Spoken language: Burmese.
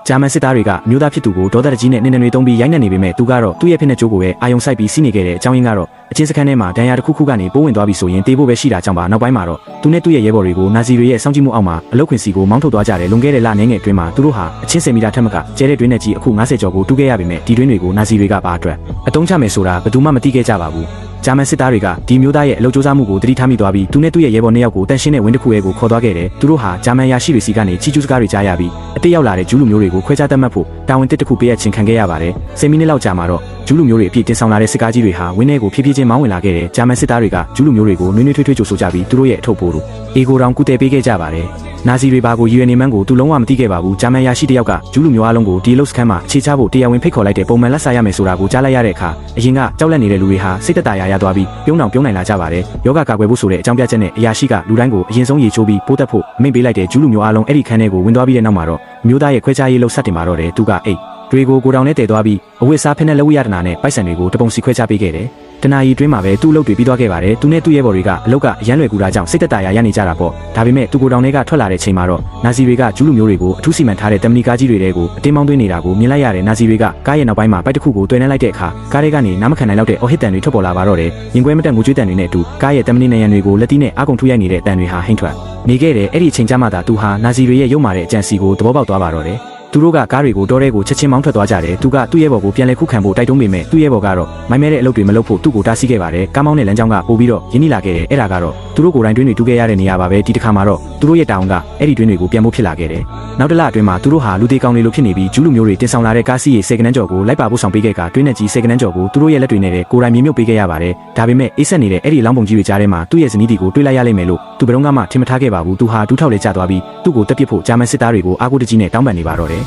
ဂျာမန်စစ်သားတွေကမြို့သားဖြစ်သူကိုဒေါသတကြီးနဲ့နင်းနေတုံးပြီးရိုက်နှက်နေပေမဲ့သူကတော့သူ့ရဲ့ဖြစ်တဲ့ကြိုးကိုပဲအာယုံစိုက်ပြီးစီးနေခဲ့တဲ့အကြောင်းရင်းကတော့အချင်းစခန်းထဲမှာဒဏ်ရာတစ်ခုခုကနေပိုးဝင်သွားပြီဆိုရင်တေးဖို့ပဲရှိတာကြောင့်ပါနောက်ပိုင်းမှာတော့သူနဲ့သူ့ရဲ့ရဲဘော်တွေကိုနာဇီတွေရဲ့စောင့်ကြည့်မှုအောက်မှာအလုတ်ခွင်စီကိုမောင်းထုတ်သွားကြတယ်လွန်ခဲ့တဲ့လအနေငယ်အတွင်းမှာသူတို့ဟာအချင်း10မီတာထက်မကကျဲတဲ့တွင်းနဲ့ကြီးအခု90ကျော်ကိုတူးခဲ့ရပေမဲ့ဒီတွင်းတွေကိုနာဇီတွေကပါအတွက်အတုံးချမယ်ဆိုတာဘယ်သူမှမသိခဲ့ကြပါဘူးဂျာမန်စစ်သားတွေကဒီမျိုးသားရဲ့အလုပ်ကြိုးစားမှုကိုတတိထားမိသွားပြီးသူနဲ့သူ့ရဲ့ရဲဘော်2ယောက်ကိုတန်ရှင်းတဲ့ဝင်းတစ်ခုရဲ့ကိုခေါ်သွားခဲ့တယ်သူတို့ဟာဂျာမန်ရရှိတွေစီကနေချီကျူးစကားတွေကြားရပြီးအတိတ်ရောက်လာတဲ့ဂျူးလူမျိုးတွေကိုခွဲခြားတတ်မှတ်ဖို့တာဝန်တစ်ခုပေးအပ်ခြင်းခံခဲ့ရပါတယ်10မိနစ်လောက်ကြာမှာတော့ဂျူးလူမျိုးတွေအပြည့်တင်ဆောင်လာတဲ့စစ်ကားကြီးတွေဟာဝင်းထဲကိုဖြည်းဖြည်းချင်းမောင်းဝင်လာခဲ့တယ်ဂျာမန်စစ်သားတွေကဂျူးလူမျိုးတွေကိုနွေးနွေးထွေးထွေးကြိုဆိုကြပြီးသူတို့ရဲ့အထုပ်ပိုးတို့အေဂိုတောင်ကူတဲပေးခဲ့ကြပါတယ်နာဇီတွေဘာကိုယူရနေမှန်းကိုသူလုံးဝမသိခဲ့ပါဘူးဂျာမန်ရရှိတယောက်ကဂျူးလူမျိုးအလုံးကိုဒီလုတ်စခန်းမှာအခြေချဖို့တရားဝင်ဖိတ်ခေါ်လိုက်တဲ့ပုံမှန်လက်စားရမယ်ဆိုတာကိုကြားလိုက်ရတဲ့အခါအရင်ကကြောက်လန့်နေတဲ့လူတွေဟာစိတ်သက်သာရသွားပြီးပြုံးနိုင်လာကြပါတယ်ယောဂကာကွယ်ဖို့ဆိုတဲ့အကြောင်းပြချက်နဲ့အရာရှိကလူတိုင်းကိုအရင်ဆုံးရေချိုးပြီးပိုးတက်ဖို့အမိန့်ပေးလိုက်တဲ့ဂျူးလူမျိုးအလုံးအဲ့ဒီခန်းထဲကိုဝင်သွားပြီးတဲ့နောက်မှာတော့မျိုးသားရဲ့ခွဲခြားရေးလှုပ်ဆက်တင်มาတော့တယ်သူကအိတ်တွေကိုကိုတောင်နဲ့တည်သွားပြီးအဝတ်စားဖက်နဲ့လက်ဝတ်ရတနာနဲ့ပိုက်ဆံတွေကိုတပုံစီခွဲခြားပေးခဲ့တယ်တနာရီတွင်းမှာပဲသူ့အလုပ်တွေပြီးသွားခဲ့ပါတယ်သူနဲ့သူ့ရဲ့ဘော်တွေကအလုပ်ကအရန်လွယ်ကူတာကြောင့်စိတ်သက်သာရနေကြတာပေါ့ဒါပေမဲ့သူကိုတောင်တွေကထွက်လာတဲ့ချိန်မှာတော့နာဇီတွေကဂျူးလူမျိုးတွေကိုအထူးစီမံထားတဲ့တမနီကားကြီးတွေတဲကိုအတင်းမောင်းသွင်းနေတာကိုမြင်လိုက်ရတဲ့နာဇီတွေကကားရဲ့နောက်ပိုင်းမှာပိုက်တစ်ခုကိုတွယ်နှက်လိုက်တဲ့အခါကားတွေကနေနားမခံနိုင်တော့တဲ့အော်ဟစ်တန်တွေထွက်ပေါ်လာပါတော့တယ်ရင်ခွဲမတက်ငိုကြွေးတန်တွေနဲ့အတူကားရဲ့တမနီနံရံတွေကိုလက်တီးနဲ့အာကုန်ထူရိုက်နေတဲ့အတန်တွေဟာဟိမ့်ထွက်နေခဲ့တယ်အဲ့ဒီအချိန်ကျမှသာသူဟာနာဇီတွေရဲ့ရုပ်မာတဲ့အကြံစီကိုသဘောပေါက်သွားပါတော့တယ်သူတို့ကကားတွေကိုတောထဲကိုချက်ချင်းမောင်းထွက်သွားကြတယ်သူကသူ့ရဲ့ဘော်ကိုပြန်လဲခုခံဖို့တိုက်တွန်းပေမဲ့သူ့ရဲ့ဘော်ကတော့မိုင်းမဲတဲ့အလုပ်တွေမလုပ်ဖို့သူ့ကိုတားဆီးခဲ့ပါတယ်ကားမောင်းတဲ့လမ်းကြောင်းကပို့ပြီးတော့ရင်းနှီးလာခဲ့တယ်အဲ့ဒါကတော့သူတို့ကိုယ်တိုင်တွင်းတွေတူးခဲ့ရတဲ့နေရာပါပဲဒီတစ်ခါမှာတော့သူတို့ရဲ့တောင်ကအဲ့ဒီတွင်းတွေကိုပြန်ဖို့ဖြစ်လာခဲ့တယ်နောက်တစ်လအတွင်းမှာသူတို့ဟာလူသေးကောင်းတွေလိုဖြစ်နေပြီးဂျူးလူမျိုးတွေတင်ဆောင်လာတဲ့ကားစီးရေစေကနန်းကျော်ကိုလိုက်ပါဖို့ဆောင်ပေးခဲ့ကတွင်းနဲ့ကြီးစေကနန်းကျော်ကိုသူတို့ရဲ့လက်တွေနဲ့ကိုယ်တိုင်မြေမြုပ်ပေးခဲ့ရပါတယ်ဒါပေမဲ့အေးဆက်နေတဲ့အဲ့ဒီလောင်းပုံကြီးတွေကြားထဲမှာသူ့ရဲ့ဇနီးတီကိုတွေးလိုက်ရလိမ့်မယ်လို့သူဘယ်တော့မှထင်မထားခဲ့ပါဘူးသူဟာဒူးထောက်လေကျသွားပြီးသူ့ကိုတက်ပစ်ဖို့ဂျာမန်စစ်သားတွေကိုအားကိုးတကြီးနဲ့တောင်းပန်နေပါတော့တယ်